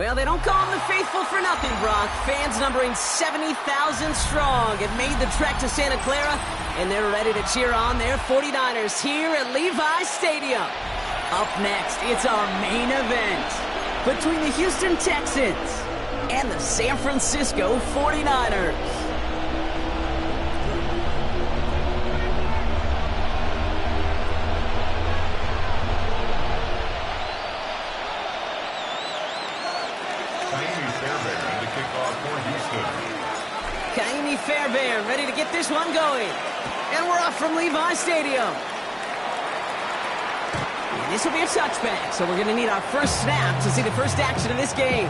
Well, they don't call them the faithful for nothing, Brock. Fans numbering 70,000 strong have made the trek to Santa Clara, and they're ready to cheer on their 49ers here at Levi's Stadium. Up next, it's our main event between the Houston Texans and the San Francisco 49ers. Fairbairn ready to get this one going. And we're off from Levi's Stadium. And this will be a touchback, so we're going to need our first snap to see the first action of this game.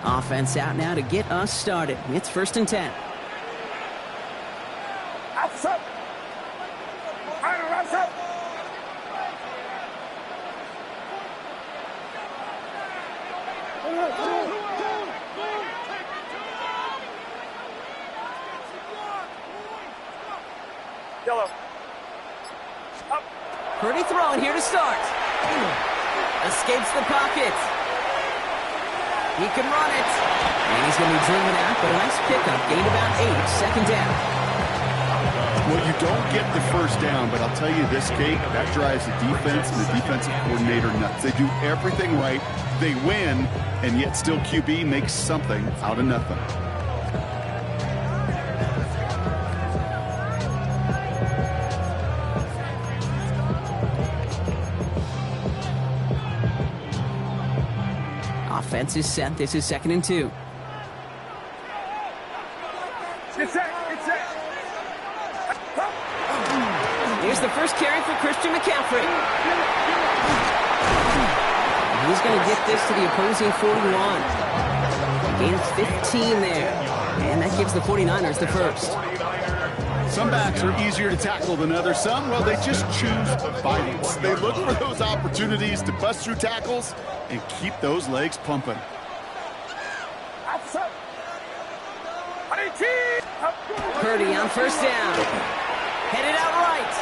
Offense out now to get us started. It's 1st and 10. Yellow. Up. Purdy throwing here to start. Escapes the pocket. He can run it. And he's going to be driven out, but a nice pickup. Gained about 8. 2nd down. Well, you don't get the first down, but I'll tell you this, Kate, that drives the defense and the defensive coordinator nuts. They do everything right. They win, and yet still QB makes something out of nothing. Offense is set. This is 2nd and 2. Get set. Get set. Here's the first carry for Christian McCaffrey. He's going to get this to the opposing 41. He gains 15 there. And that gives the 49ers the first. Some backs are easier to tackle than others. Some, well, they just choose violence. They look for those opportunities to bust through tackles and keep those legs pumping. Purdy on 1st down. Headed out right.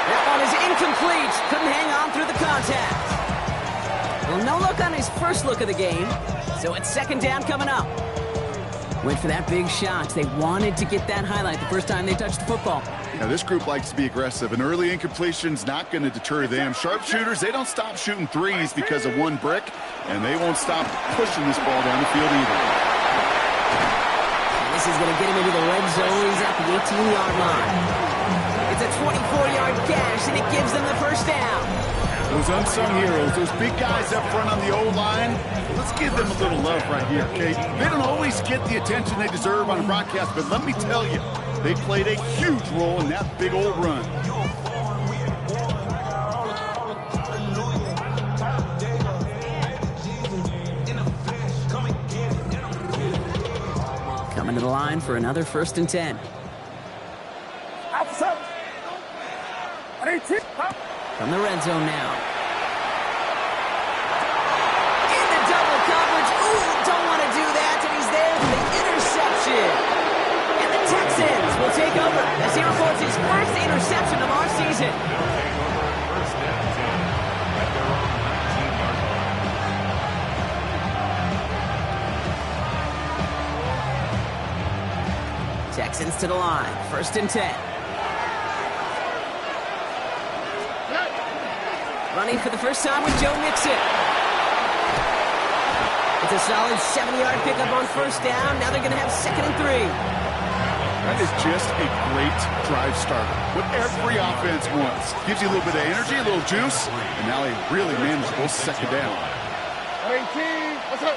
That one is incomplete. Couldn't hang on through the contact. Well, no look on his first look of the game. So it's 2nd down coming up. Went for that big shot. They wanted to get that highlight the first time they touched the football. Now, this group likes to be aggressive. An early incompletion's not going to deter them. Sharpshooters, they don't stop shooting threes because of one brick, and they won't stop pushing this ball down the field either. And this is going to get him into the red zone. He's at the 18-yard line. It's a 24-yard gash, and it gives them the first down. Those unsung heroes, those big guys up front on the O-line, let's give them a little love right here, okay? They don't always get the attention they deserve on a broadcast, but let me tell you, they played a huge role in that big old run. Coming to the line for another 1st and 10. From the red zone now. In the double coverage. Ooh, don't want to do that. And he's there for the interception. And the Texans will take over as he reports his first interception of our season. Texans to the line. 1st and 10. Running for the first time with Joe Mixon. It's a solid 70-yard pickup on 1st down. Now they're going to have 2nd and 3. That is just a great drive starter. What every offense wants. Gives you a little bit of energy, a little juice, and now a really manageable 2nd down. 18. What's up?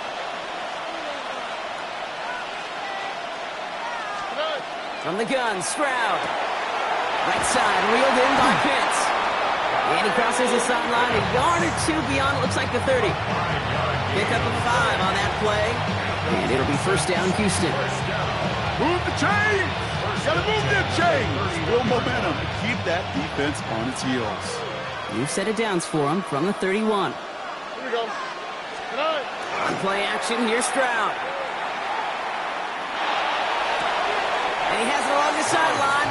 From the gun, Stroud. Right side, reeled in by Pitts. And he crosses the sideline a yard or 2 beyond, it looks like the 30. Pick up a 5 on that play. And it'll be 1st down, Houston. Move the chain! Gotta move them chains! Build momentum. Keep that defense on its heels. New set of downs for him from the 31. Here we go. On play action, here's Stroud.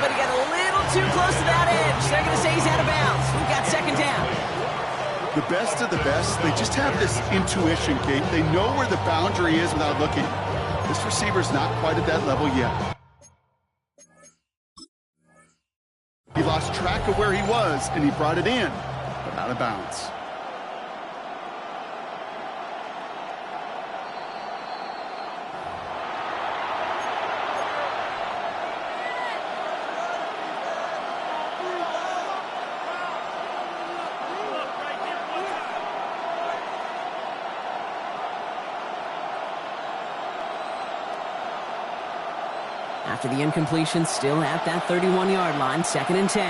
but he got a little too close to that edge. They're going to say he's out of bounds. We've got second down. The best of the best, they just have this intuition, Kate. They know where the boundary is without looking. This receiver's not quite at that level yet. He lost track of where he was, and he brought it in, but out of bounds. After the incompletion, still at that 31-yard line, 2nd and 10.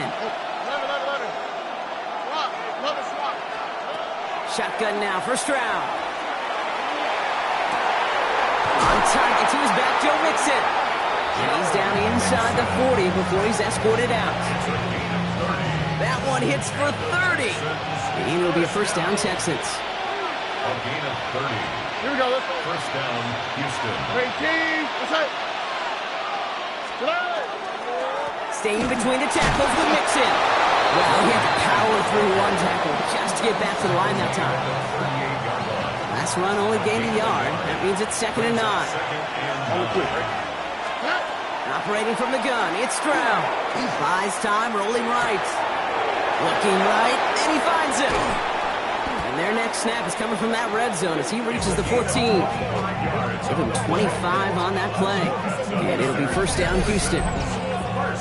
Shotgun now for Stroud. On target to his back, Joe Mixon. And he's down inside the 40 before he's escorted out. That one hits for 30. And it'll be a first down, Texans. A gain of 30. Here we go. Let's go. First down, Houston. 18. What's up? Staying between the tackles with Mixon. Well, he had to power through one tackle just to get back to the line that time. Last run only gained a yard. That means it's 2nd and 9. Operating from the gun, it's Stroud. He buys time, rolling right. Looking right, and he finds it. And their next snap is coming from that red zone as he reaches the 14. Give him 25 on that play. And it'll be first down, Houston.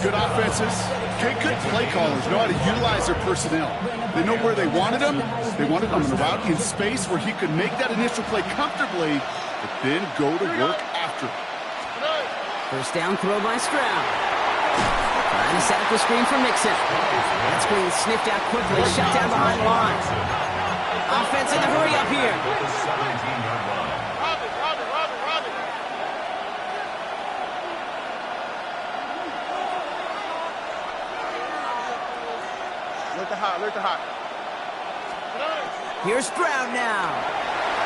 Good offenses. Good play callers know how to utilize their personnel. They know where they wanted him. They wanted him in a route in space where he could make that initial play comfortably, but then go to work after. First down throw by Stroud. Trying to set up the screen for Mixon. That screen sniffed out quickly, shut down behind the line. Offense in the hurry up here. Alert the hot. Here's Stroud now.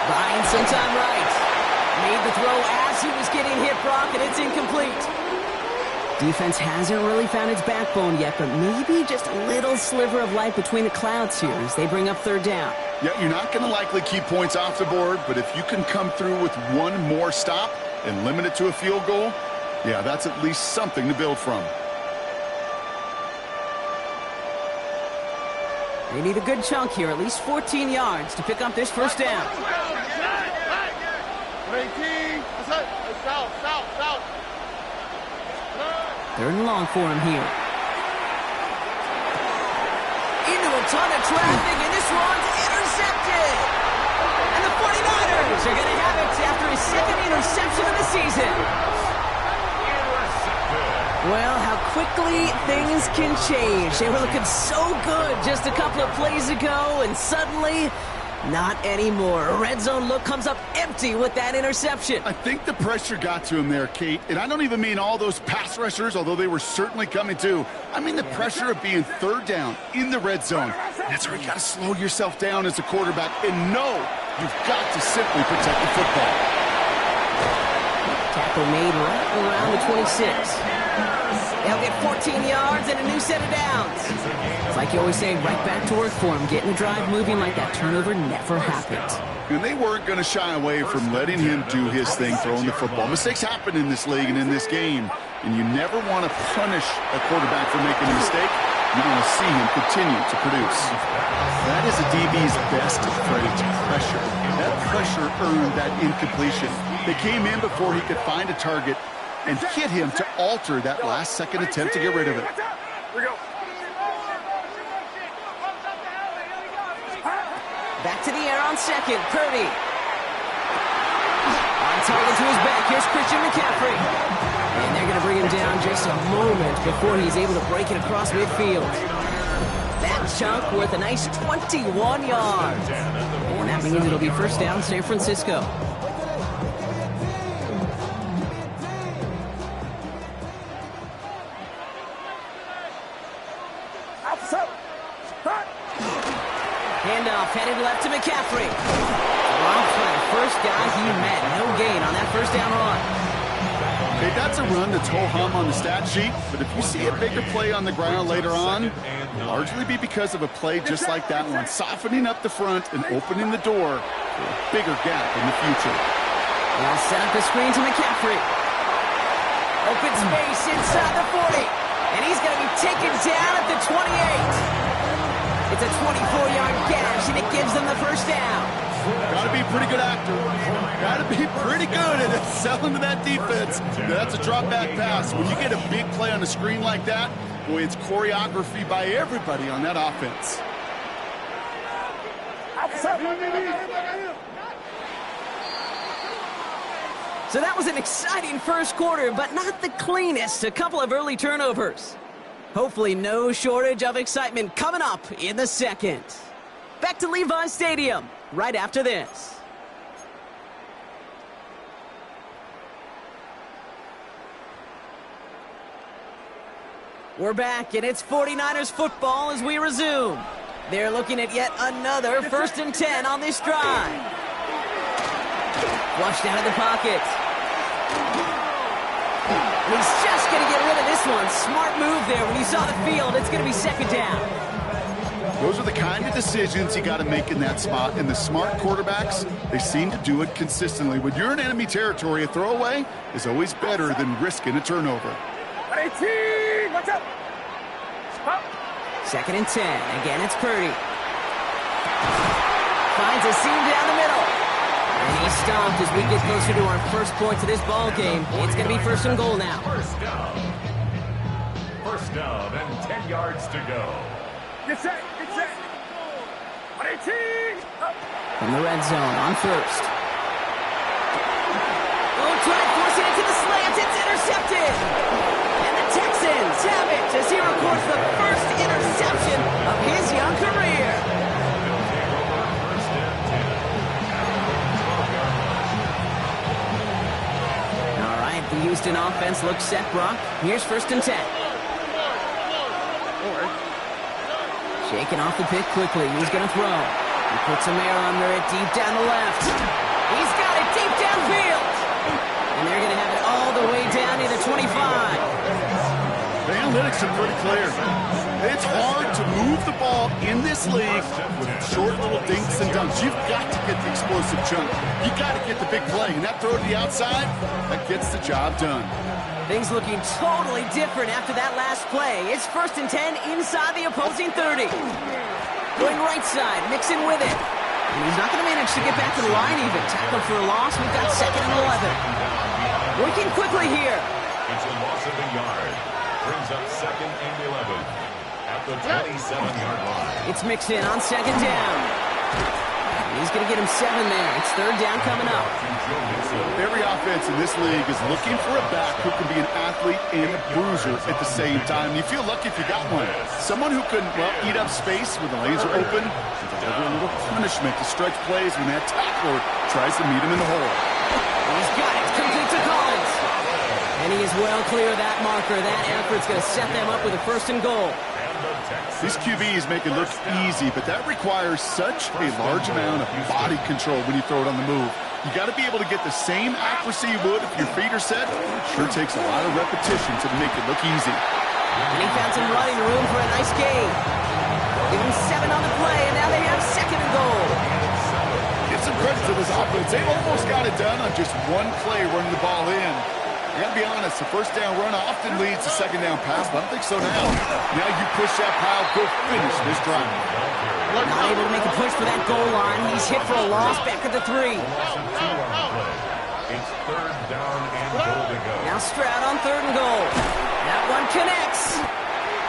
Buying some time right. Made the throw as he was getting hit, Brock, and it's incomplete. Defense hasn't really found its backbone yet, but maybe just a little sliver of light between the clouds here as they bring up third down. Yeah, you're not going to likely keep points off the board, but if you can come through with one more stop and limit it to a field goal, yeah, that's at least something to build from. They need a good chunk here, at least 14 yards to pick up this first down. 18. South. 3rd and long for him here. Into a ton of traffic, and this one's intercepted. And the 49ers are going to have it after his 2nd interception of the season. Well, how quickly things can change. They were looking so good just a couple of plays ago, and suddenly, not anymore. A red zone look comes up empty with that interception. I think the pressure got to him there, Kate. And I don't even mean all those pass rushers, although they were certainly coming too. I mean the pressure of being 3rd down in the red zone. That's where you got to slow yourself down as a quarterback and know you've got to simply protect the football. Tackle made right around the 26. They'll get 14 yards and a new set of downs. It's like you always say, right back to work for him. Getting the drive moving like that turnover never happened. And they weren't going to shy away from letting him do his thing throwing the football. Mistakes happen in this league and in this game, and you never want to punish a quarterback for making a mistake. You want to see him continue to produce. That is a DB's best trait, pressure. That pressure earned that incompletion. They came in before he could find a target and hit him to alter that last-second attempt to get rid of it. Back to the air on 2nd, Purdy. On target to his back, here's Christian McCaffrey. And they're going to bring him down just a moment before he's able to break it across midfield. That chunk worth a nice 21 yards. And that means it'll be first down, San Francisco. Handoff headed left to McCaffrey. Dropped for the first guy he met. No gain on that first down run. Hey, that's a run that's ho-hum on the stat sheet, but if you see a bigger play on the ground later on, it'll largely be because of a play just like that one, softening up the front and opening the door for a bigger gap in the future. Now set up the screen to McCaffrey. Open space inside the 40. And he's going to be taken down at the 28. It's a 24-yard gash, and it gives them the first down. Got to be a pretty good actor. Got to be pretty good at selling to that defense. That's a drop-back pass. When you get a big play on a screen like that, boy, it's choreography by everybody on that offense. So that was an exciting first quarter, but not the cleanest. A couple of early turnovers. Hopefully no shortage of excitement coming up in the second. Back to Levi Stadium right after this. We're back, and it's 49ers football as we resume. They're looking at yet another 1st and 10 on this drive. Flushed out of the pocket. And he's just going to get rid of this one. Smart move there. When you saw the field, it's going to be second down. Those are the kind of decisions you got to make in that spot. And the smart quarterbacks, they seem to do it consistently. When you're in enemy territory, a throwaway is always better than risking a turnover. Watch out. Second and 10. Again, it's Purdy. Finds a seam down the middle. And he's stopped as we get closer to our first point to this ball game. It's going to be 1st and goal now. First down and 10 yards to go. Get set. From the red zone on 1st. Oh, try to force it into the slant. It's intercepted. And the Texans have it as he records the first interception of his young career. The Houston offense looks set, Brock. Here's 1st and 10. Shaking off the pick quickly. He's going to throw. He puts some air under it deep down the left. He's got it deep downfield. And they're going to have it all the way down to the 25. The analytics are pretty clear. It's hard to move the ball in this league with short little dinks and dunks. You've got to get the explosive chunk. You got to get the big play. And that throw to the outside, that gets the job done. Things looking totally different after that last play. It's 1st and 10 inside the opposing 30. Going right side, mixing with it. And he's not going to manage to get back to the line even. Tackle for a loss. We've got 2nd and 11. Working quickly here. It's a loss of a yard. Brings up 2nd and 11 at the 27-yard line. It's Mixon on 2nd down. He's going to get him 7 there. It's 3rd down coming up. Every offense in this league is looking for a back who can be an athlete and a bruiser at the same time. You feel lucky if you got one. Someone who can, well, eat up space when the lanes are open and deliver a little punishment to stretch plays when that tackler tries to meet him in the hole. He's got it. Complete to Collins. And he is well clear of that marker. That effort's going to set them up with a 1st and goal. These QBs make it look easy, but that requires such a large amount of body control when you throw it on the move. You got to be able to get the same accuracy you would if your feet are set. Sure takes a lot of repetition to make it look easy. And he found some running room for a nice gain. Give him 7 on the play, and now they have 2nd and goal. Get some credit to this offense. They almost got it done on just one play running the ball in. I got to be honest, the 1st down run often leads to 2nd down pass, but I don't think so now. Now you push that pile, go finish this drive. Not able to make a push for that goal line. He's hit for a loss back at the 3. It's 3rd down and goal to go. Now Stroud on 3rd and goal. That one connects.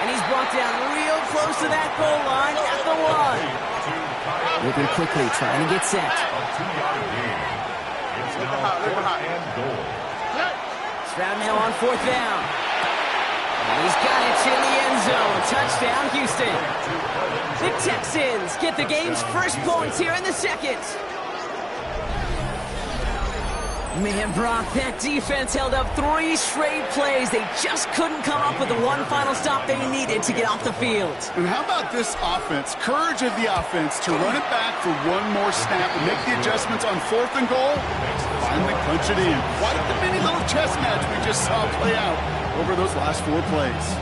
And he's brought down real close to that goal line at the 1. Moving quickly, trying to get set. A 2-yard gain. It's now 4th and goal. Stroud now on 4th down. And he's got it in the end zone. Touchdown, Houston. The Texans get the game's first points here in the second. Man, Brock, that defense held up 3 straight plays. They just couldn't come up with the one final stop they needed to get off the field. And how about this offense? Courage of the offense to run it back for one more snap and make the adjustments on 4th and goal. Finally punch it in. Quite the mini little chess match we just saw play out over those last 4 plays.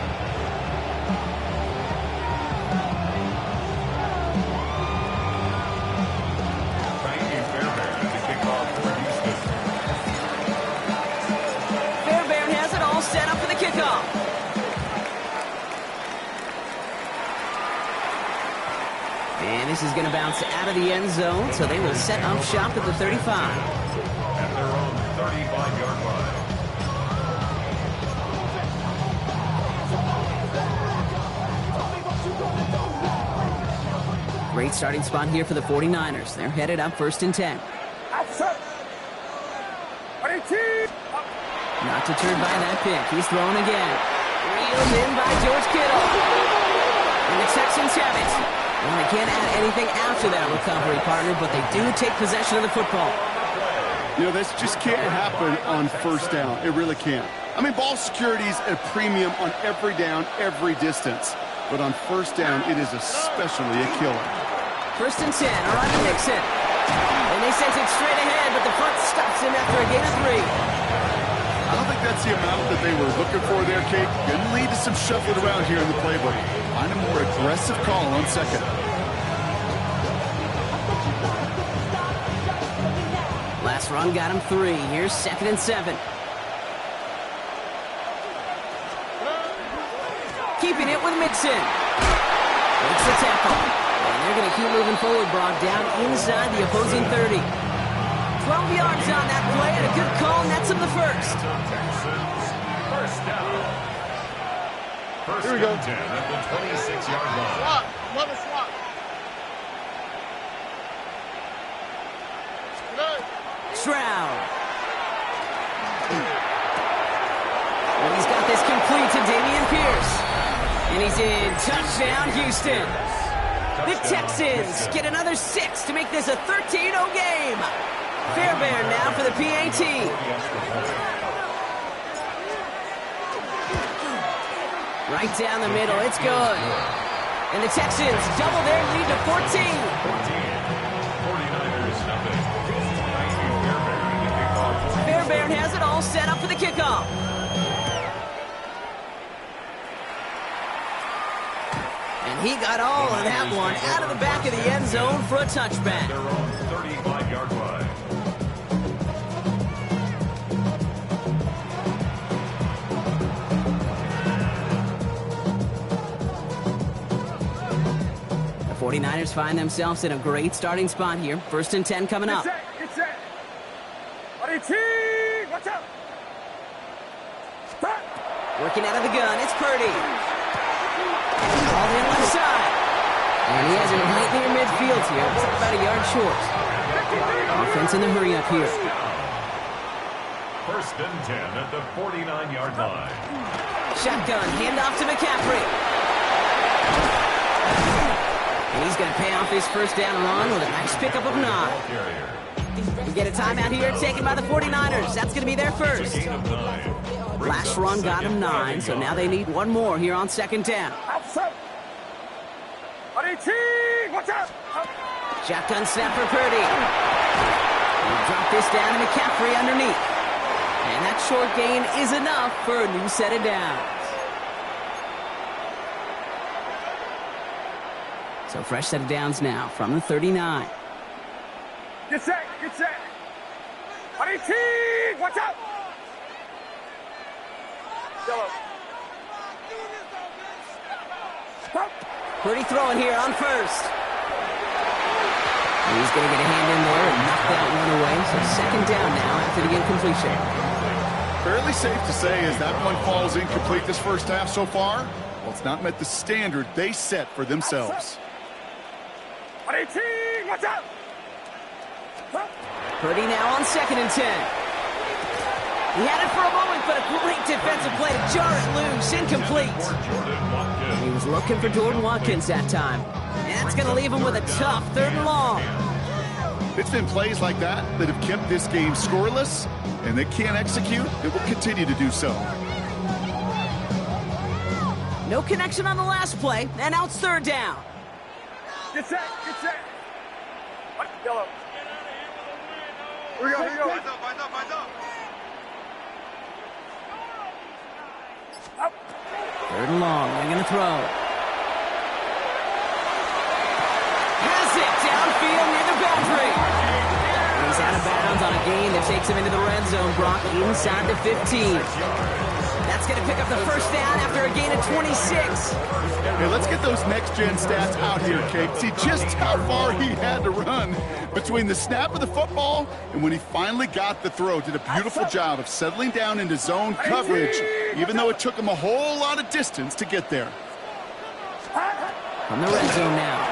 And this is going to bounce out of the end zone, so they will set up shop at the 35. At their own 35-yard line. Great starting spot here for the 49ers. They're headed up 1st and 10. Not deterred by that pick. He's thrown again. Reeled in by George Kittle. And the Texans have it. Well, they can't add anything after that recovery, partner, but they do take possession of the football. You know, this just can't happen on 1st down. It really can't. I mean, ball security is a premium on every down, every distance. But on 1st down, it is especially a killer. 1st and 10, all right, Nixon. And they sent it straight ahead, but the front stops him after a gain of 3. I don't think that's the amount that they were looking for there, Kate. Going to lead to some shuffling around here in the playbook. Find a more aggressive call on 2nd. Last run got him 3. Here's 2nd and 7. Keeping it with Mixon. Makes the tackle. And they're going to keep moving forward, Brock, down inside the opposing 30. 12 yards on that play, and a good call nets him the 1st. Texans, 1st down. 1st Here we go. and 10 at the 26-yard line. Swap. Another swap. Stroud. And he's got this complete to Dameon Pierce. And he's in. Touchdown, Houston. The Texans get another 6 to make this a 13-0 game. Fairbairn now for the PAT. Right down the middle, it's good. And the Texans double their lead to 14. 49ers nothing. Fairbairn has it all set up for the kickoff. And he got all of that one out of the back of the end zone for a touchback. Their own 35-yard line. The 49ers find themselves in a great starting spot here. 1st and 10 coming up. Get set. Watch out. Stop. Working out of the gun, it's Purdy. All in left side. And he has it right near midfield here. It's about a yard short. Offense in the hurry up here. 1st and 10 at the 49-yard line. Shotgun, handoff to McCaffrey. And he's going to pay off his 1st down run with a nice pickup of 9. We get a timeout here taken by the 49ers. That's going to be their 1st. Last run got him 9, so now they need one more here on 2nd down. Outside. Watch out. Shotgun snap for Purdy. He'll drop this down to McCaffrey underneath. And that short gain is enough for a new set of downs. So fresh set of downs now from the 39. Get set. Watch out. Yellow. Stop. Purdy throwing here on 1st. He's going to get a hand in there and knock that one away. So 2nd down now after the incompletion. Fairly safe to say as that one falls incomplete this 1st half so far. Well, it's not met the standard they set for themselves. Watch out. Purdy now on 2nd and 10. He had it for a moment, but a great defensive play to jar it loose. Incomplete. He was looking for Jordan Watkins that time. And that's going to leave him with a tough 3rd and long. It's been plays like that that have kept this game scoreless, and they can't execute. It will continue to do so. No connection on the last play, and now it's third down. Get set, get set. Yellow. Here we go, here we go. Eyes up, eyes up, eyes up. Up. Third and long, they're going to throw. Has it downfield near the boundary. He's out of bounds on a gain that takes him into the red zone, Brock, inside the 15. That's going to pick up the first down after a gain of 26. Hey, let's get those next-gen stats out here, Kate. See just how far he had to run between the snap of the football and when he finally got the throw. Did a beautiful job of settling down into zone coverage, even though it took him a whole lot of distance to get there. From the red zone now.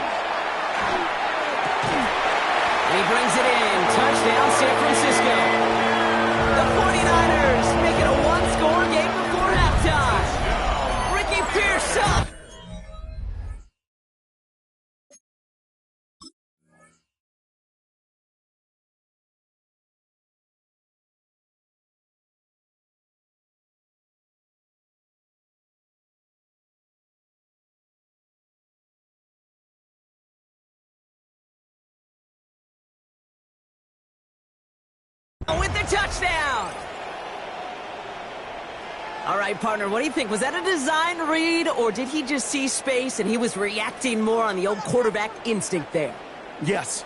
And he brings it in. Touchdown, San Francisco. The 49ers make it a one-score game before halftime. Ricky Pierce up. With the touchdown. All right, partner, what do you think? Was that a design read, or did he just see space and he was reacting more on the old quarterback instinct there? Yes.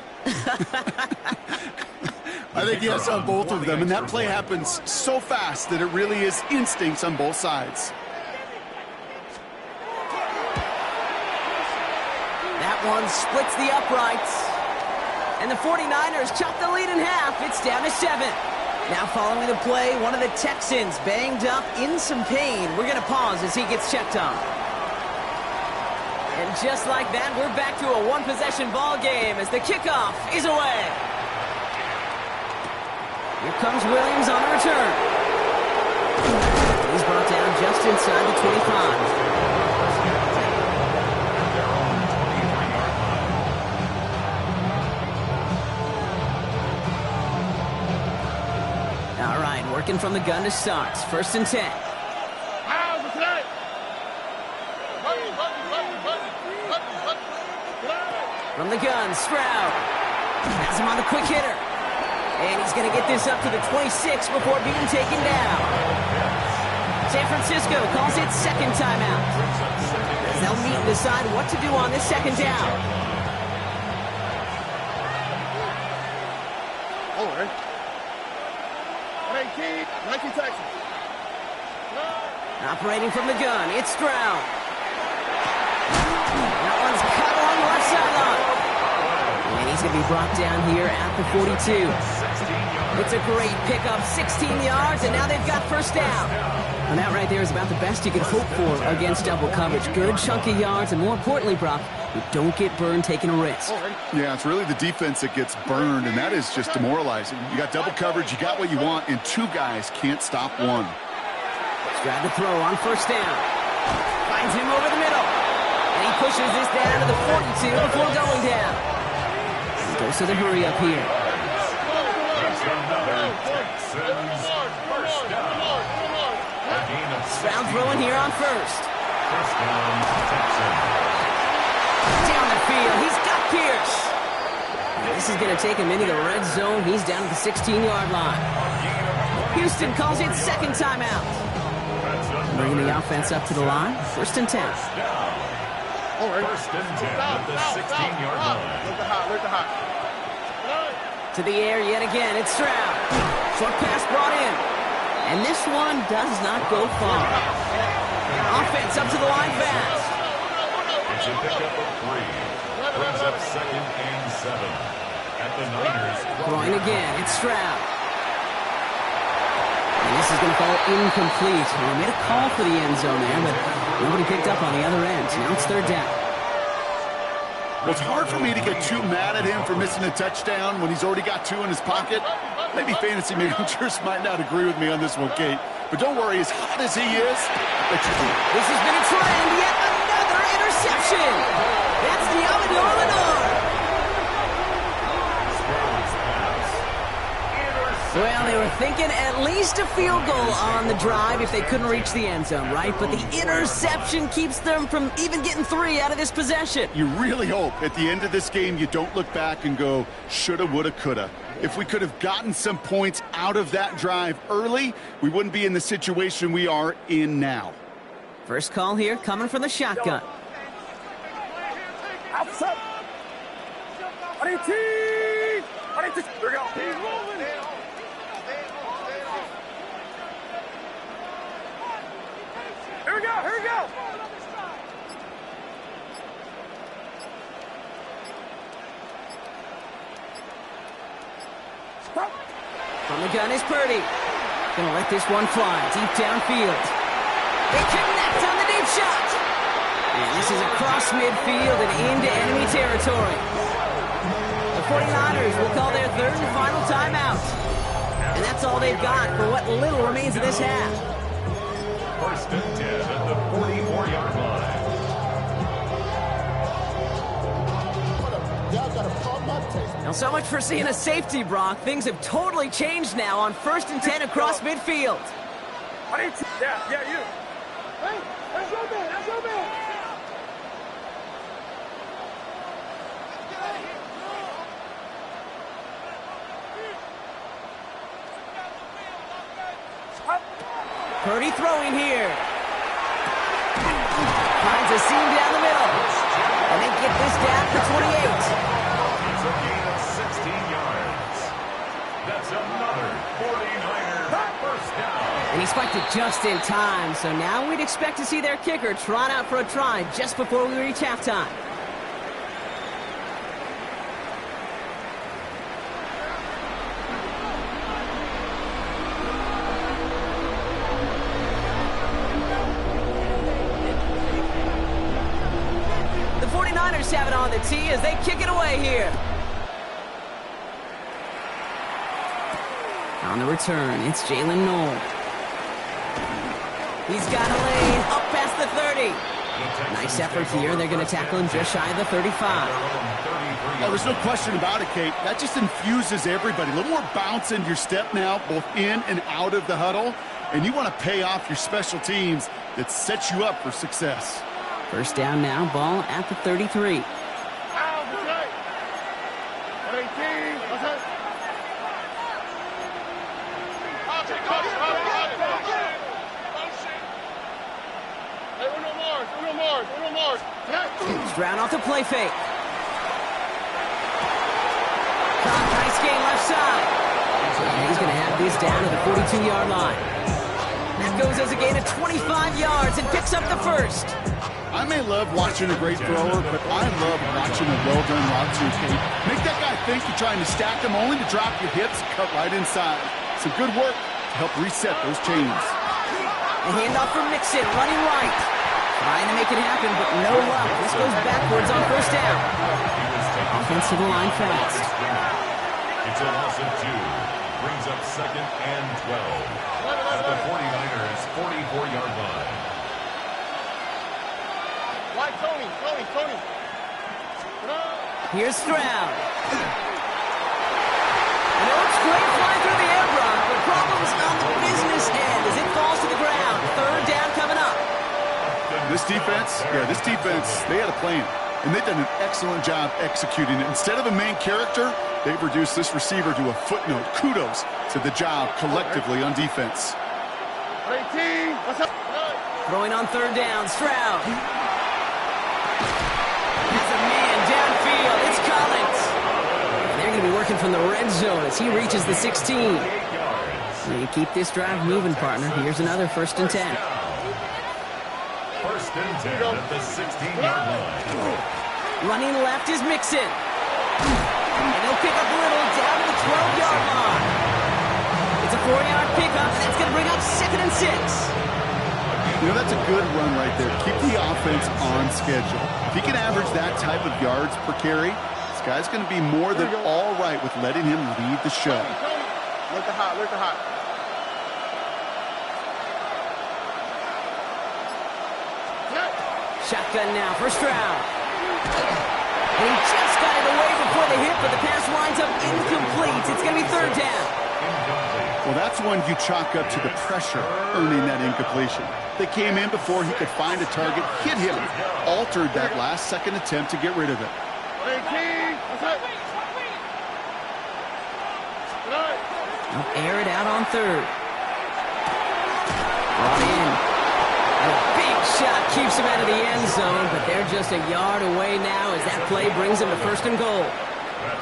I think yes on both of them, and that play happens so fast that it really is instincts on both sides. That one splits the uprights. And the 49ers chop the lead in half. It's down to 7. Now following the play, one of the Texans banged up in some pain. We're going to pause as he gets checked on. And just like that, we're back to a one-possession ball game as the kickoff is away. Here comes Williams on the return. He's brought down just inside the 25. Working from the gun to start. First and 10. From the gun, Stroud. Has him on the quick hitter. And he's going to get this up to the 26 before being taken down. San Francisco calls it second timeout. As they'll meet and decide what to do on this second down. All right. 19 Texas. Operating from the gun, it's Stroud. That one's cut along the left sideline. And he's going to be brought down here at the 42. It's a great pickup, 16 yards, and now they've got first down. And that right there is about the best you can hope for against double coverage. Good chunky yards, and more importantly, Brock, you don't get burned taking a risk. Yeah, it's really the defense that gets burned, and that is just demoralizing. You got double coverage, you got what you want, and two guys can't stop one. Stroud to throw on first down. Finds him over the middle. And he pushes this down to the 42 before going down. He goes to the hurry up here. Stroud throwing here on first. Down the field, he's got Pierce. And this is going to take him into the red zone. He's down at the 16-yard line. Houston calls it second timeout. Bringing the offense up to the line. First and 10. First and 10 at the 16-yard line. Look the hot. To the air yet again, it's Stroud. Short pass brought in. And this one does not go far. Offense up to the line fast. It's a pickup of 3. Brings up second and 7. At the Niners. Throwing again, it's Stroud. And this is going to fall incomplete. He made a call for the end zone there, but nobody picked up on the other end. Now it's third down. Well, it's hard for me to get too mad at him for missing a touchdown when he's already got 2 in his pocket. Maybe fantasy managers might not agree with me on this one, Kate. But don't worry, as hot as he is, I bet you do. This has been a trend, yet another interception. That's the Amador Lenore. Well, they were thinking at least a field goal on the drive if they couldn't reach the end zone, right? But the interception keeps them from even getting 3 out of this possession. You really hope at the end of this game you don't look back and go, shoulda, woulda, coulda. If we could have gotten some points out of that drive early, we wouldn't be in the situation we are in now. First call here coming from the shotgun. Outside. 18. Here we go. He's moving. Here we go. Here we go. From the gun is Purdy. Gonna let this one fly deep downfield. They connect on the deep shot. And this is across midfield and into enemy territory. The 49ers will call their third and final timeout. And that's all they've got for what little remains of this half. First and 10 at the 44-yard line. Now, so much for seeing a safety, Brock. Things have totally changed now on first and 10 across midfield. Yeah, you. Hey, that's your man. That's your man. Purdy throwing here. Finds a seam down the middle. And they get this down for 28. It's a gain of 16 yards. That's another 49er first down. And he spiked it just in time. So now we'd expect to see their kicker trot out for a try just before we reach halftime. Have it on the tee as they kick it away here. On the return, it's Jalen Knoll. He's got a lane up past the 30. Nice effort here. They're going to tackle him just shy of the 35. Oh, there's no question about it, Kate. That just infuses everybody. A little more bounce into your step now, both in and out of the huddle. And you want to pay off your special teams that sets you up for success. First down now, ball at the 33. Stroud off the play fake. Nice gain left side. And he's going to have this down to the 42-yard line. That goes as a gain of 25 yards and picks up the first. I may love watching a great thrower, but I love watching a well-done route too, Kate. Make that guy think you're trying to stack him only to drop your hips, cut right inside. Some good work to help reset those chains. A handoff from Mixon, running right. Trying to make it happen, but no luck. This goes backwards on first down. Offense to the line fast. It's a loss of 2. Brings up second and 12 at the 49ers' 44-yard line. Tony. Here's Stroud. And it looks great flying through the air, Brock, but problems on the business end as it falls to the ground. Third down coming up. This defense, they had a plan, and they've done an excellent job executing it. Instead of a main character, they've reduced this receiver to a footnote. Kudos to the job collectively on defense. Throwing on third down, Stroud. Has a man downfield. It's Collins. And they're going to be working from the red zone as he reaches the 16. You keep this drive moving, partner. Here's another first and 10. First and 10 at the 16-yard line. Running left is Mixon. And they'll pick up a little down to the 12-yard line. It's a 4-yard pickup. That's going to bring up second and 6. You know, that's a good run right there. Keep the offense on schedule. If he can average that type of yards per carry, this guy's going to be more than all right with letting him lead the show. Look at hot. Shotgun now for Stroud. And he just got it away before the hit, but the pass winds up incomplete. It's going to be third down. Incomplete. Well, that's one you chalk up to the pressure earning that incompletion. They came in before he could find a target, hit him, altered that last-second attempt to get rid of it. Air it out on third. Brought in. A big shot keeps him out of the end zone, but they're just a yard away now as that play brings him to 1st and goal.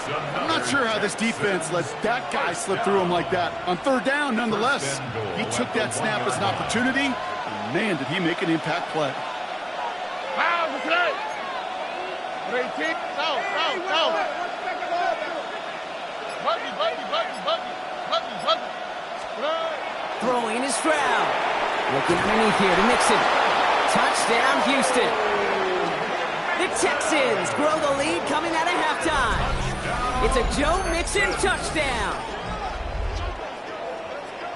I'm not sure how this defense lets that guy slip through him like that. On 3rd down, nonetheless, he took that snap as an opportunity, and man, did he make an impact play. Throwing is Stroud. Looking underneath here to Mixon. Touchdown, Houston. The Texans grow the lead coming out of halftime. It's a Joe Mixon touchdown.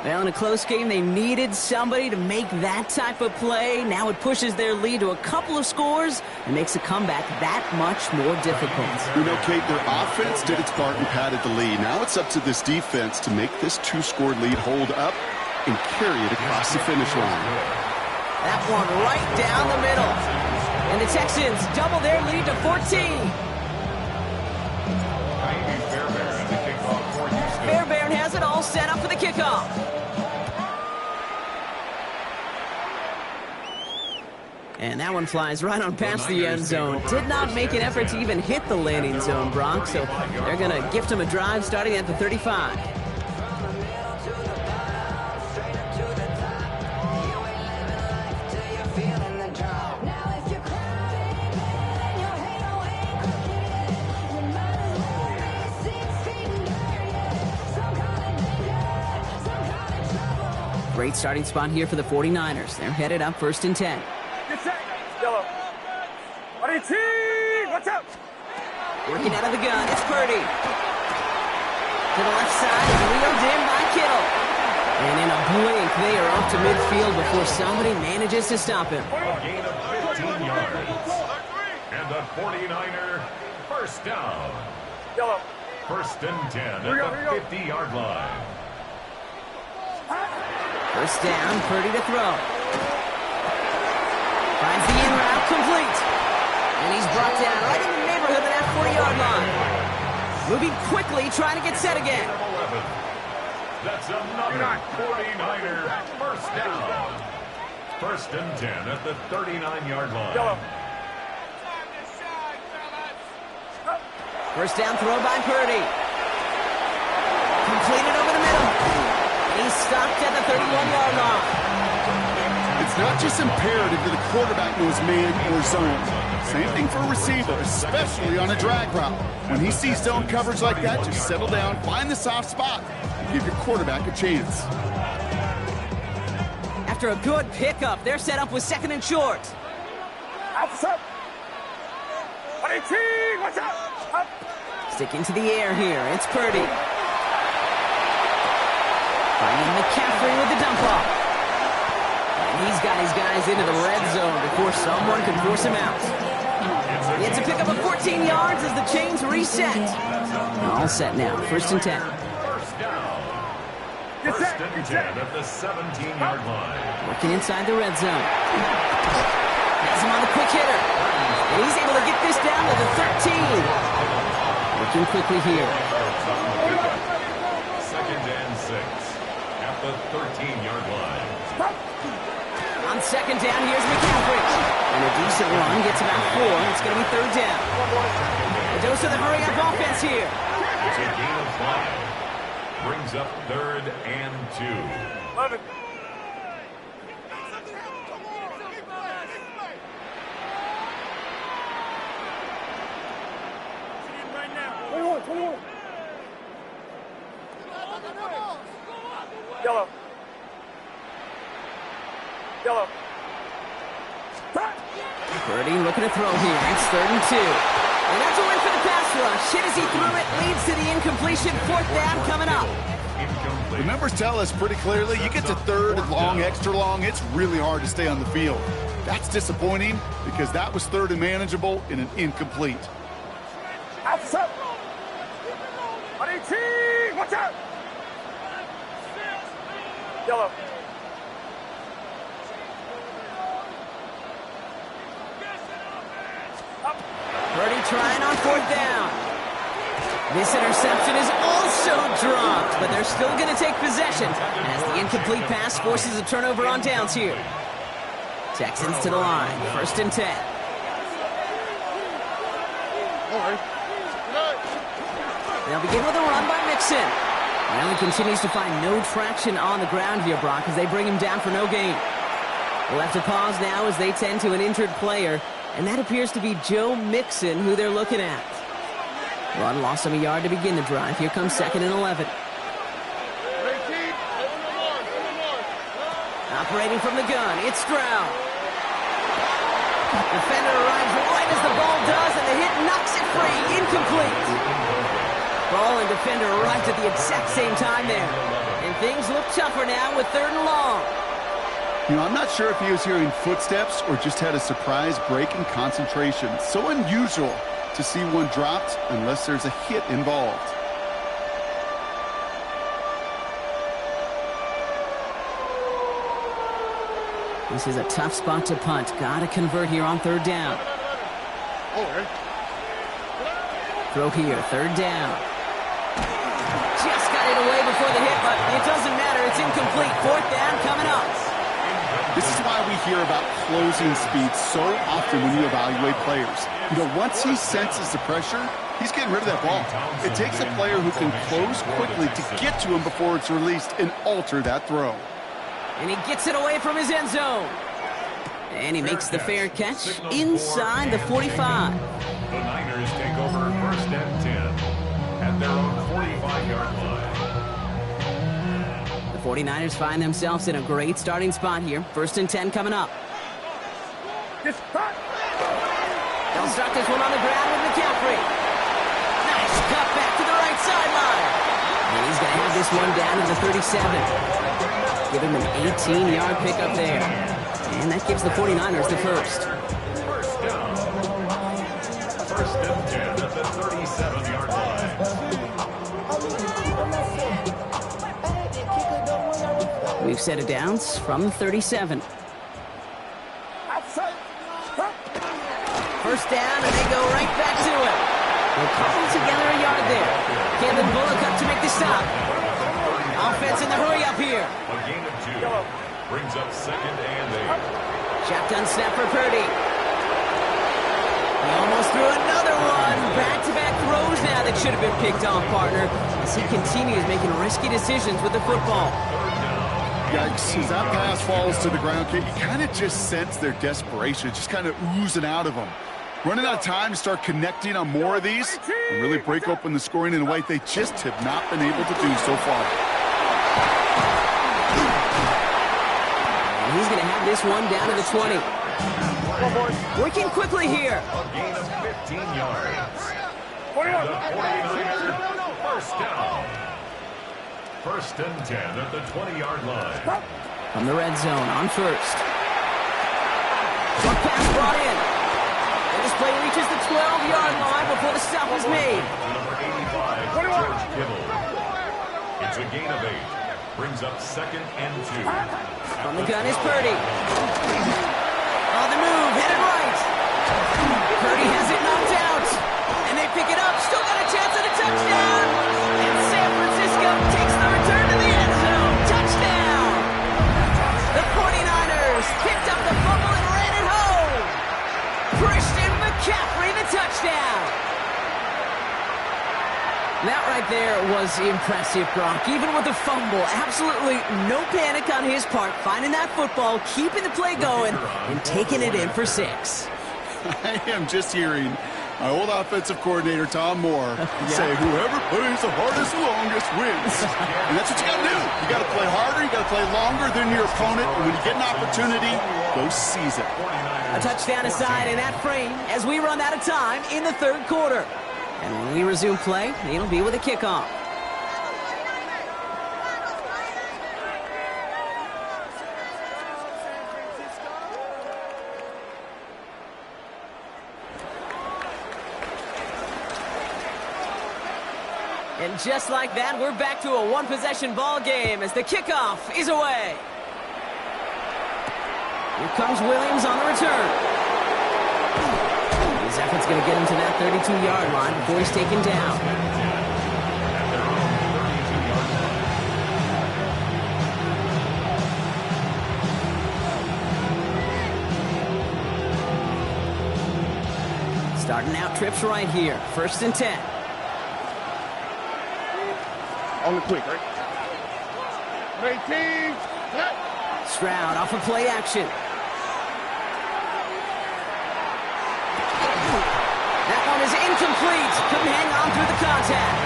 Well, in a close game, they needed somebody to make that type of play. Now it pushes their lead to a couple of scores and makes a comeback that much more difficult. You know, Kate, their offense did its part and padded the lead. Now it's up to this defense to make this 2-score lead hold up and carry it across the finish line. That one right down the middle. And the Texans double their lead to 14. Fairbairn has it all set up for the kickoff. And that one flies right on past the end zone. Did not make an effort to even hit the landing zone, Bronx. So they're going to gift him a drive starting at the 35. Great starting spot here for the 49ers. They're headed up 1st and 10. Get set. Yellow. Watch out. Working out of the gun, it's Purdy. To the left side, wheeled in by Kittle. And in a blink, they are up to midfield before somebody manages to stop him. A gain of 15 yards. And the 49er 1st down. Yellow. 1st and 10 at the 50-yard line. 1st down, Purdy to throw. Finds the in route complete. And he's brought down right in the neighborhood of that 40-yard line. Moving quickly, trying to get set again. 11. That's another 49er 1st down. 1st and 10 at the 39-yard line. Yellow. 1st down throw by Purdy. Completed over the middle. He's stopped at the 31-yard line. It's not just imperative that the quarterback knows man or zone. Same thing for a receiver, especially on a drag route. When he sees zone coverage like that, just settle down, find the soft spot, and give your quarterback a chance. After a good pickup, they're set up with 2nd and short. Outside. Watch out. Up. Sticking to the air here, it's Purdy. Finding McCaffrey with the dump off. And he's got his guys into the red zone before someone can force him out. It's a pickup of 14 yards as the chains reset. All set now, 1st and 10. 1st down. 1st and 10 at the 17-yard line. Working inside the red zone. Has him on the quick hitter. And he's able to get this down to the 13. Working quickly here. 2nd and 6 at the 13-yard line. On 2nd down, here's McCaffrey. And a decent run gets about 4. It's going to be 3rd down. A dose of the hurry-up offense here. It's a gain of 5. Brings up 3rd and 2. 11. Yellow. Yellow. Purdy looking to throw here. It's 3rd and 2. And that's a win for the pass rush. Hit as he threw it, leads to the incompletion. 4th down coming up. The numbers tell us pretty clearly, you get to 3rd and long, extra long, it's really hard to stay on the field. That's disappointing because that was 3rd and manageable in an incomplete. Outside. Watch out. Yellow. Purdy trying on 4th down. This interception is also dropped, but they're still going to take possession as the incomplete pass forces a turnover on downs here. Texans to the line, 1st and 10. They'll begin with a run by Mixon. Allen continues to find no traction on the ground here, Brock, as they bring him down for no gain. We'll have to pause now as they tend to an injured player, and that appears to be Joe Mixon, who they're looking at. Run lost him a yard to begin the drive. Here comes 2nd and 11. Operating from the gun, it's Stroud. Defender arrives right as the ball does, and the hit knocks it free. Incomplete. Ball and defender arrived at the exact same time there. And things look tougher now with 3rd and long. You know, I'm not sure if he was hearing footsteps or just had a surprise break in concentration. So unusual to see one dropped unless there's a hit involved. This is a tough spot to punt. Got to convert here on 3rd down. Throw here, 3rd down. Just got it away before the hit, but it doesn't matter. It's incomplete. 4th down coming up. This is why we hear about closing speed so often when you evaluate players. You know, once he senses the pressure, he's getting rid of that ball. It takes a player who can close quickly to get to him before it's released and alter that throw. And he gets it away from his end zone. And he makes the fair catch inside the 45. The Niners take over 1st and 10 at their own 45-yard line. The 49ers find themselves in a great starting spot here. 1st and 10 coming up. They'll start this one on the ground with McCaffrey. Nice cut back to the right sideline. And he's going to have this one down to the 37. Give him an 18-yard pickup there. And that gives the 49ers the first. 1st down. 1st and 10 at the 37-yard line. We've set it downs from the 37. 1st down, and they go right back to it. They'll cobble together a yard there. Kevin Bullock up to make the stop. Offense in the hurry up here. A gain of 2 brings up 2nd and 8. Shotgun snap for Purdy. He almost threw another one. Back-to-back throws now that should have been picked off, partner, as he continues making risky decisions with the football. Yikes, as that pass falls to the ground, you kind of just sense their desperation, just kind of oozing out of them. Running out of time to start connecting on more of these and really break open the scoring in a way they just have not been able to do so far. And he's going to have this one down to the 20. Working quickly here. A gain of 15 yards. The 49ers, 1st down. 1st and 10 at the 20-yard line. From the red zone on 1st. Short pass brought in. And this play reaches the 12-yard line before the stop is made. Number 85, George Kittle. It's a gain of 8. Brings up 2nd and 2. From the gun is Purdy. On the move, headed right. Purdy has it knocked out. And they pick it up. Still got a chance at a touchdown. And San Francisco takes the return to the end zone. Touchdown. The 49ers picked up the fumble and ran it home. Christian McCaffrey, the touchdown. That right there was impressive, Brock. Even with the fumble, absolutely no panic on his part. Finding that football, keeping the play going, and taking it in for 6. I am just hearing my old offensive coordinator, Tom Moore, say, whoever plays the hardest and longest wins. And that's what you got to do. You got to play harder. You got to play longer than your opponent. And when you get an opportunity, go seize it. A touchdown aside in that frame as we run out of time in the 3rd quarter. And when we resume play, it'll be with a kickoff. And just like that, we're back to a one-possession ball game as the kickoff is away. Here comes Williams on the return. His effort's going to get him to that 32-yard line before he's taken down. Starting out trips right here. 1st and 10. On the quick, right? 18. Stroud off of play action. That one is incomplete. Couldn't hang on through the contact.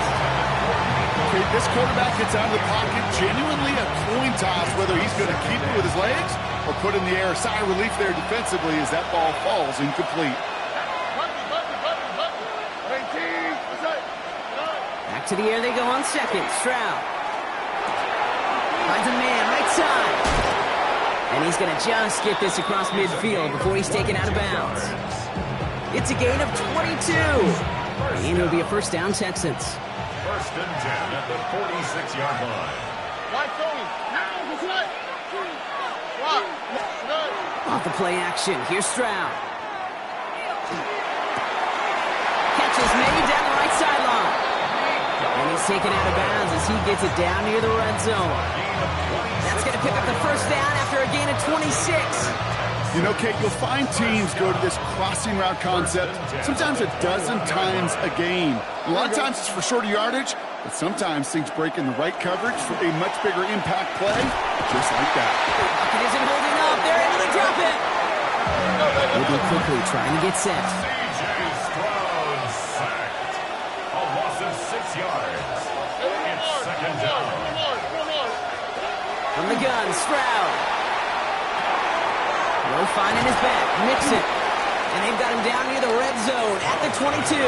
Okay, this quarterback gets out of the pocket. Genuinely a coin toss whether he's going to keep it with his legs or put in the air. Sigh of relief there defensively as that ball falls incomplete. Back to the air they go on 2nd. Stroud finds a man right side. And he's going to just get this across midfield before he's taken out of bounds. It's a gain of 22. And it'll be a 1st down, Texans. 1st and 10 at the 46-yard line. Off the play action. Here's Stroud. Catch is made down the right sideline. And he's taken out of bounds as he gets it down near the red zone. That's going to pick up the 1st down after a gain of 26. You know, Kate, you'll find teams go to this crossing route concept sometimes a dozen times a game. A lot of times it's for shorter yardage, but sometimes things break in the right coverage for a much bigger impact play, just like that. Bucket isn't holding up. They're able to drop it. Moving quickly, trying to get set. It's 2nd down. From the gun, Stroud. No finding his back. Mixon. And they've got him down near the red zone at the 22.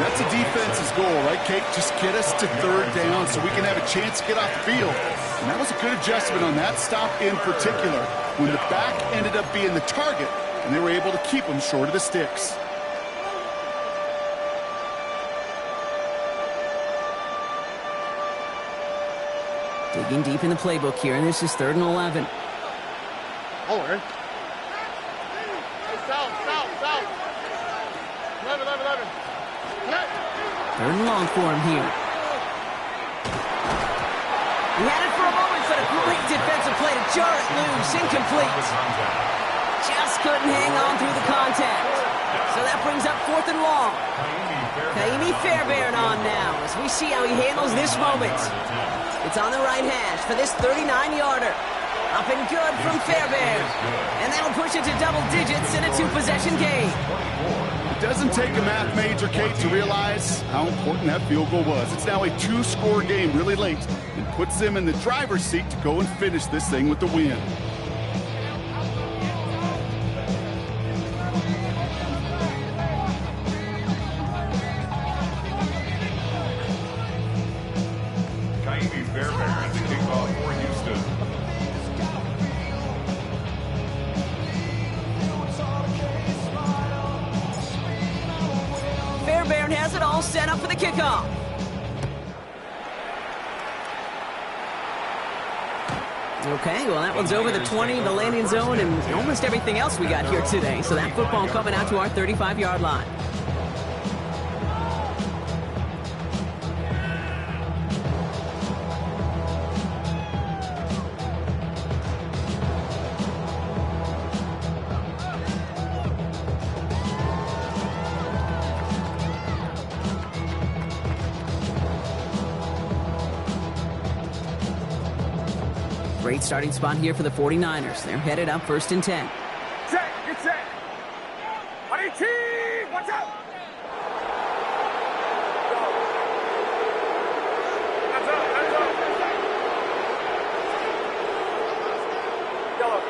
That's a defense's goal, right, Kate? Just get us to 3rd down so we can have a chance to get off the field. And that was a good adjustment on that stop in particular, when the back ended up being the target, and they were able to keep him short of the sticks. Digging deep in the playbook here, and this is 3rd and 11. Oh, right. South. 11. 3rd and long for him here. He had it for a moment, but a great defensive play to jar it loose. Incomplete. Just couldn't hang on through the contact. So that brings up 4th and long. Kaimi Fairbairn on now as we see how he handles this moment. It's on the right hash for this 39-yarder. Up and good from Fairbairn. And that'll push it to double digits in a 2-possession game. It doesn't take a math major, Kate, to realize how important that field goal was. It's now a 2-score game really late and puts them in the driver's seat to go and finish this thing with the win. Fairbairn has it all set up for the kickoff. Okay, well, that one's over the 20, the landing zone, and almost everything else we got here today. So that football coming out to our 35-yard line. Great starting spot here for the 49ers. They're headed up 1st and 10. Set, get set. 18, watch out. Yellow.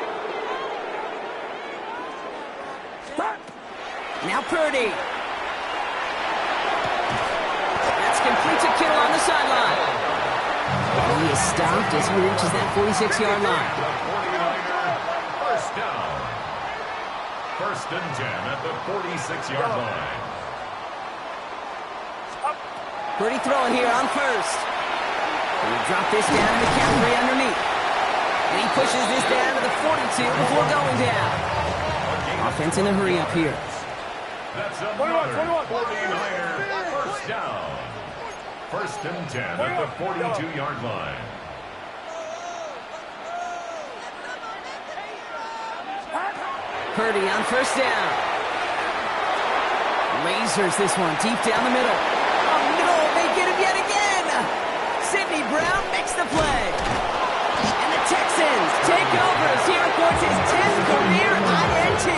Stop. Now Purdy. That's complete to Kittle on the sideline. He is stopped as he reaches that 46-yard line. 1st down. 1st and 10 at the 46-yard line. Purdy throwing here on first. And he dropped this down to McCaffrey underneath. And he pushes this down to the 42 before going down. Offense in a hurry up here. That's another 49er first down. First and 10 at the 42-yard line. Purdy on first down. Lasers this one deep down the middle. Oh no, they get him yet again. Sidney Brown makes the play. And the Texans take over as he records his 10th career INT.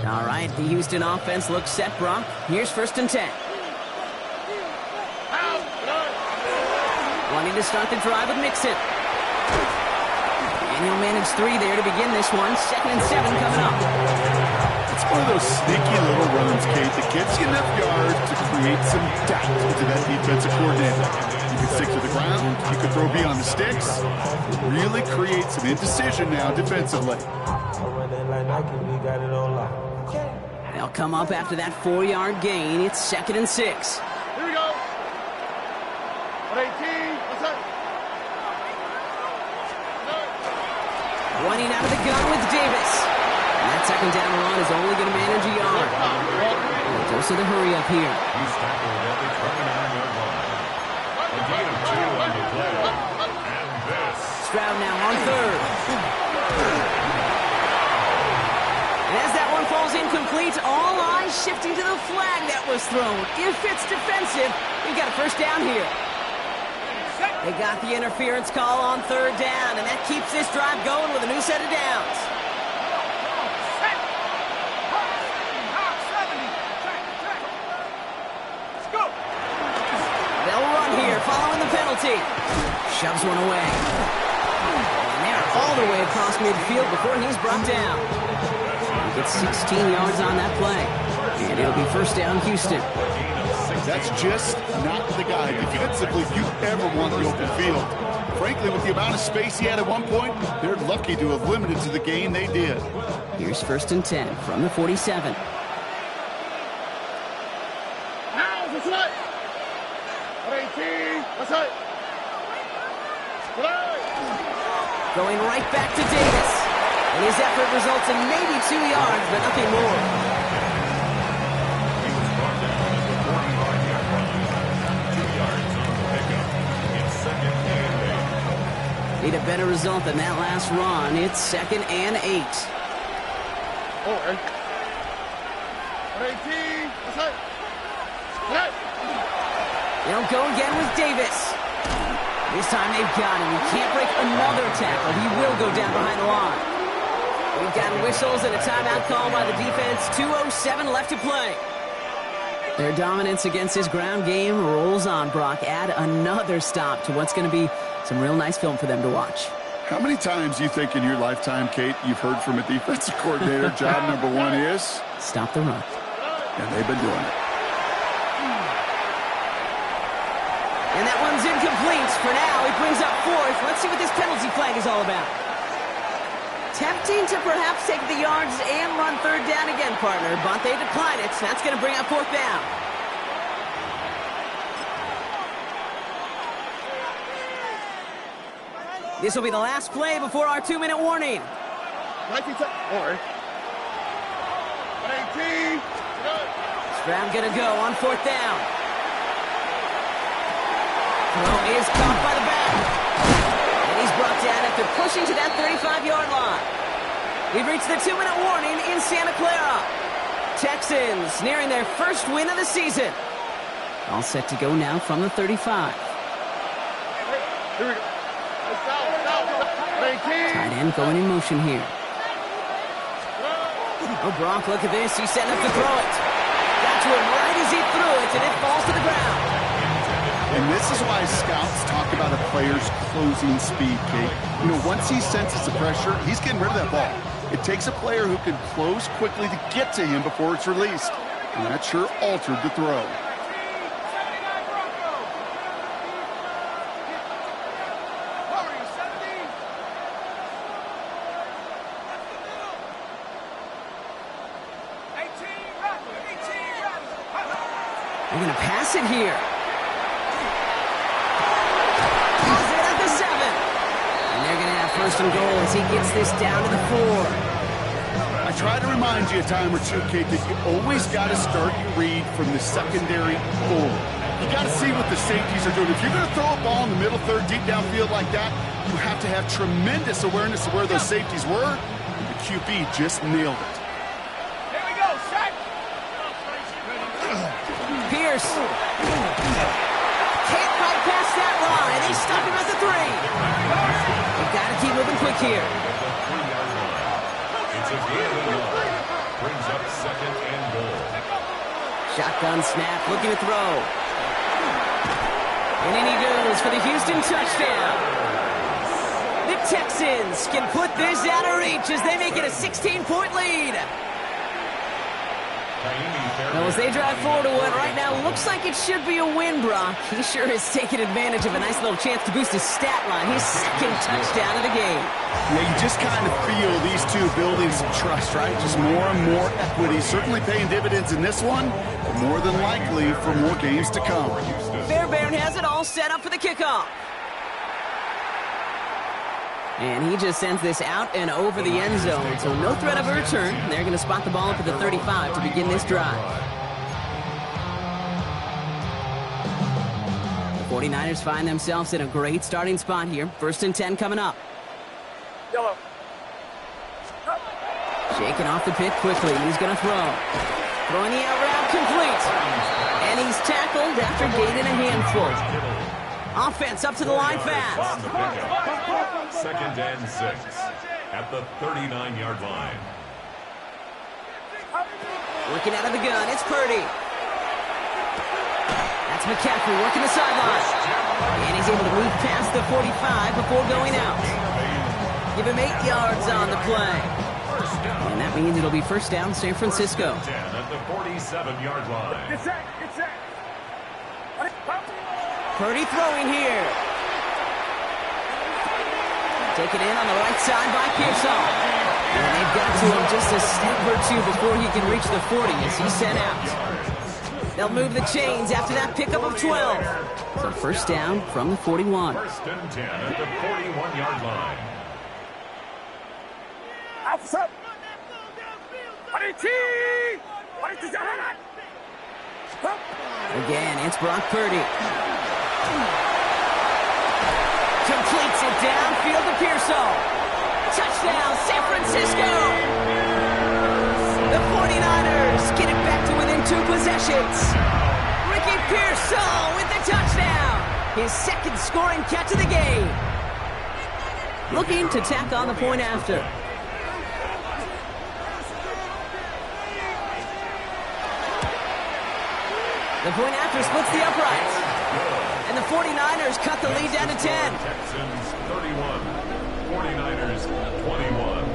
All right, the Houston offense looks set, Brock. Here's first and 10. Wanting to start the drive with Mixon. And he'll manage 3 there to begin this one. 2nd and 7 coming up. It's one of those sneaky little runs, Kate, that gets you enough yards to create some doubt into that defensive coordinator. You can stick to the ground. You can throw beyond the sticks. Really create some indecision now defensively. They'll come up after that 4-yard gain. It's 2nd and 6. Here we go. 18. What's up? Running out of the gun with Davis. And that 2nd down run is only going to manage a yard. Dose of the hurry up here. He's tackled at the 29-yard line. A gain of 2 on the play. And this. Stroud now on 3rd. And as that one falls incomplete, all eyes shifting to the flag that was thrown. If it's defensive, we've got a first down here. They got the interference call on 3rd down, and that keeps this drive going with a new set of downs. They'll run here following the penalty. Shoves one away. And they're all the way across midfield before he's brought down. Gets 16 yards on that play. And it'll be first down, Houston. That's just not the guy defensively you ever want in the open field. Frankly, with the amount of space he had at one point, they're lucky to have limited to the gain they did. Here's first and 10 from the 47. What's up? 18. What's up? Going right back to Davis. And his effort results in maybe 2 yards, but nothing more. He was brought down at the 45-yard line. 2 yards on the pickup. It's 2nd and 8. Need a better result than that last run. It's 2nd and 8. Oh, 18. What's up? They'll go again with Davis. This time they've got him. He can't break another tackle. He will go down behind the line. We've got whistles and a timeout call by the defense. 2:07 left to play. Their dominance against this ground game rolls on, Brock. Add another stop to what's going to be some real nice film for them to watch. How many times do you think in your lifetime, Kate, you've heard from a defensive coordinator, job number 1 is? Stop the run. And they've been doing it. And that one's incomplete. For now, he brings up 4th. Let's see what this penalty flag is all about. Tempting to perhaps take the yards and run 3rd down again, partner, but they decline it. So that's going to bring up 4th down. This will be the last play before our 2-minute warning. 19. 18. Stroud going to go on 4th down. Throw is caught by the back. And he's brought down after pushing to that 35-yard line. We've reached the 2-minute warning in Santa Clara. Texans nearing their first win of the season. All set to go now from the 35. Here we go. Tight end going in motion here. Oh, Brock, look at this. He's setting up to throw it. Got to him right as he threw it, and it falls to the ground. And this is why scouts talk about a player's closing speed, Kate. You know, once he senses the pressure, he's getting rid of that ball. It takes a player who can close quickly to get to him before it's released. And that sure altered the throw. They're going to pass it here. He's in at the 7. And they're going to have first and goal as he gets this down to the 4. I try to remind you a time or two, Kate, that you always got to start your read from the secondary forward. You got to see what the safeties are doing. If you're going to throw a ball in the middle third, deep downfield like that, you have to have tremendous awareness of where those safeties were. And the QB just nailed it. Here we go, shot. Pierce. Can't quite pass that line. They stop him at the 3. They've got to keep moving quick here. It's a gain of 1. Brings up second and goal. Shotgun snap, looking to throw. And in he goes for the Houston touchdown. The Texans can put this out of reach as they make it a 16-point lead. Well, as they drive forward to what right now looks like it should be a win, Brock. He sure has taken advantage of a nice little chance to boost his stat line. His second touchdown of the game. Yeah, you just kind of feel these two building some trust, right? Just more and more equity. Certainly paying dividends in this one, but more than likely for more games to come. Fairbairn has it all set up for the kickoff. And he just sends this out and over the end zone, so no threat of a return. They're going to spot the ball up at the 35 to begin this drive. The 49ers find themselves in a great starting spot here. First and 10 coming up. Yellow. Shaking off the pit quickly. He's going to throw. Throwing the out route complete. And he's tackled after gaining a handful. Offense up to the line fast. Second and 6 at the 39-yard line. Working out of the gun, it's Purdy. That's McCaffrey working the sideline. And he's able to move past the 45 before going out. Give him 8 yards on the play. And that means it'll be first down San Francisco. 10 at the 47-yard line. Get set, get set. Purdy throwing here. Taken in on the right side by Pearson. And they've got to him just a step or two before he can reach the 40 as he's sent out. They'll move the chains after that pickup of 12. So first down from the 41. First and 10 at the 41-yard line. Outside. Again, it's Brock Purdy. Completes it downfield to Pearson. Touchdown, San Francisco! The 49ers get it back to within 2 possessions. Ricky Pearson with the touchdown. His second scoring catch of the game. Looking to tack on the point after. The point after splits the uprights. And the 49ers cut the lead down to 10. Texans 31, 49ers 21.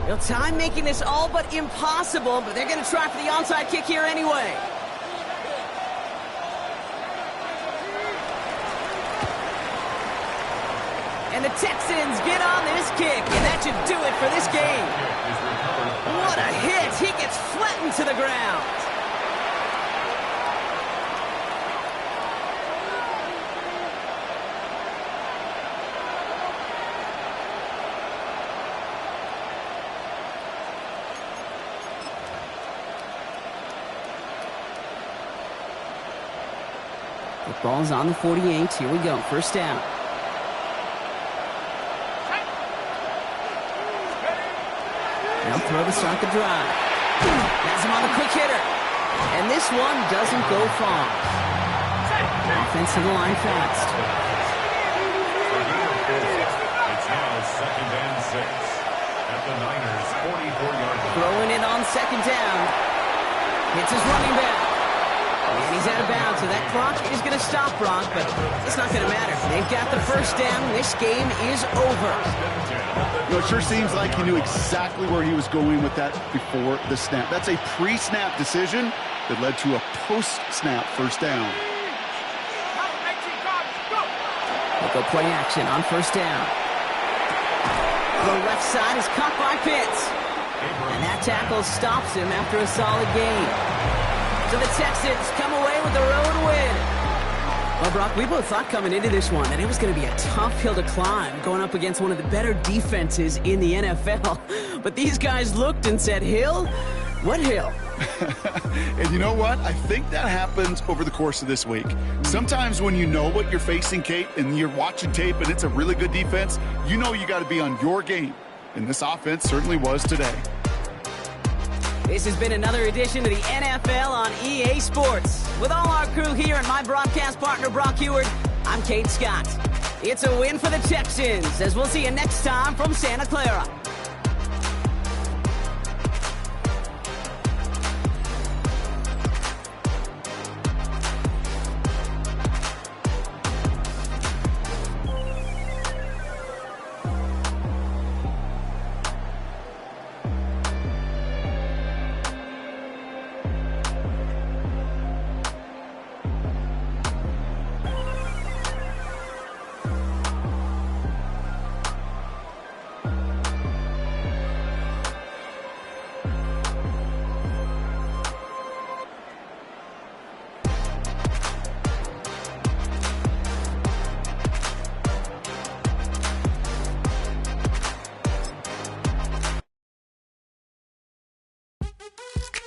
Well, time making this all but impossible, but they're going to try for the onside kick here anyway. And the Texans get on this kick, and that should do it for this game. What a hit! He gets flattened to the ground. The ball's on the 48. Here we go. First down. They'll throw to start the drive. Has him on the quick hitter. And this one doesn't go far. Offense to the line fast. It's now second and 6 at the Niners' 44-yard line. Throwing it on second down. Hits his running back. And he's out of bounds, so that clock is going to stop Brock, but it's not going to matter. They've got the first down. This game is over. You know, it sure seems like he knew exactly where he was going with that before the snap. That's a pre-snap decision that led to a post-snap first down. They'll go play action on first down. The left side is caught by Pitts. And that tackle stops him after a solid gain. So the Texans come away with the road win. Well, Brock, we both thought coming into this one that it was going to be a tough hill to climb going up against one of the better defenses in the NFL. But these guys looked and said, Hill? What hill? And you know what? I think that happens over the course of this week. Sometimes when you know what you're facing, Kate, and you're watching tape and it's a really good defense, you know you got to be on your game. And this offense certainly was today. This has been another edition of the NFL on EA Sports. With all our crew here and my broadcast partner, Brock Heward, I'm Kate Scott. It's a win for the Texans, as we'll see you next time from Santa Clara.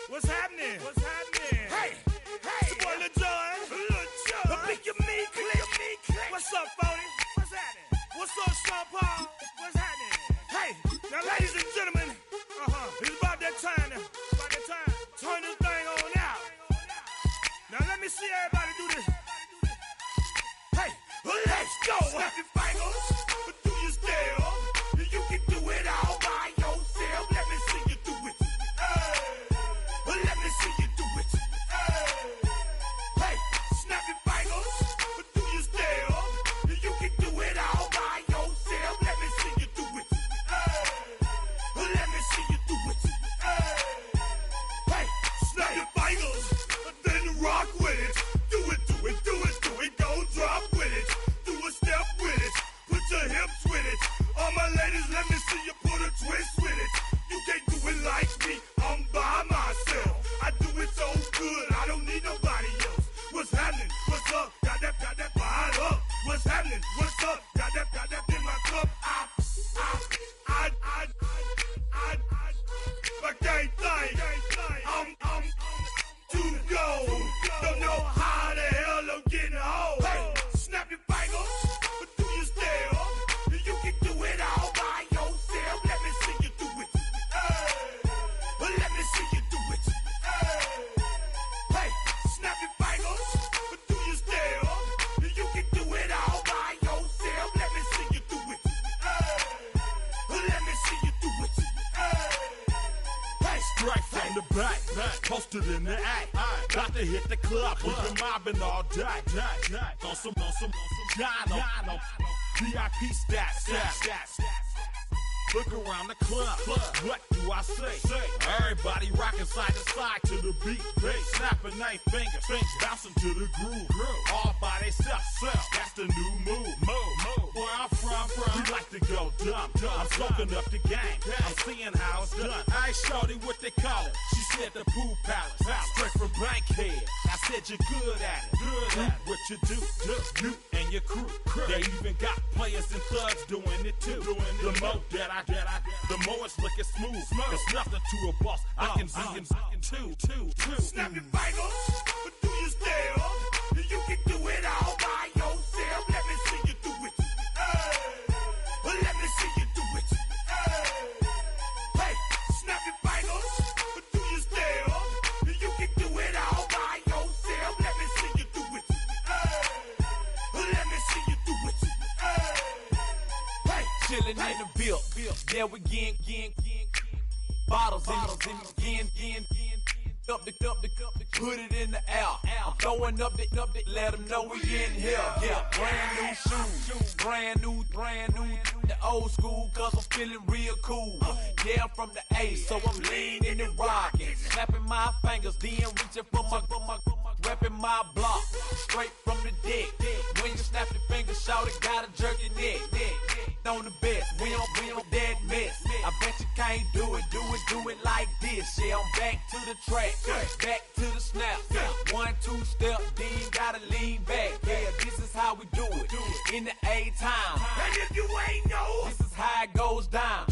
What's happening? What's happening? Hey, hey, it's your boy Lil Jon. The big your me click. What's up, Phony? What's happening? What's up, Sean Paul? What's happening? Hey, now, ladies and gentlemen, it's about that time now. About that time. Turn this thing on out. Now let me see everybody do this. Hey, let's go. Snap your fingers, do your step. You can do it all by yourself. Let me see you do it. Let me see you do it. Hey, snap your fingers, do your step. You can do it all by yourself. Let me see you do it. Let me see you do it. Hey, snap your fingers, then rock with it. Do it, do it, do it, do it. Don't drop with it. Do a step with it. Put your hips with it. All my ladies, let me see you put a twist with it. You can't do it like me. I'm by myself. I do it so good, I don't need nobody else. What's happening? What's up? Got that fired up. What's happening? What's up? Got that in my cup. I can't think. I'm too go. Don't know how the hell I'm getting home. Hey, snap your fingers, do your step. You can do it all by yourself. Let me see you do it. Let me see you do it. Hey, snap your fingers, do your step. You can do it all by yourself. Let me see you do it. Let me see you do it. Hey, straight from the back, posted in the act. Got to hit the club, we've been mobbing all day. On some Jono, VIP stats. Look around the club. What do I say? Everybody rocking side to side to the beat. Snapping their fingers, bouncing to the groove. All by themselves. That's the new move. Where I'm from, we like to go dumb. I'm soaking up the game. I'm seeing how it's done. Hey, shorty, what they call it? She said the pool palace. Straight from Bankhead. I said you're good at it. Do what you do. You and your crew. They even got players and thugs doing it too. The more that I the more it's looking smooth. It's nothing to a boss. I can see him too. Snap your fingers, do your step. You can do it all by yourself. Let me see you do it. Let me see you do it. Hey, snap your fingers, do your step. You can do it all by yourself. Let me see you do it. Let me see you do it. Hey, chillin' in the bill. Yeah, we again. Bottles in up the put it in the air. I'm throwing up the let them know we in here. Yeah, brand new shoes, brand new. The old school, cause I'm feeling real cool. Yeah, I'm from the A, so I'm leaning and rocking. Snapping my fingers, then reaching for my repping my block. Straight from the deck. When you snap your fingers, shout it, gotta jerk your neck. On the best, we don't that ain't do it like this. Yeah, I'm back to the track, back to the snap. 1, 2 step, then you gotta lean back. Yeah, this is how we do it in the A time. And if you ain't know, this is how it goes down.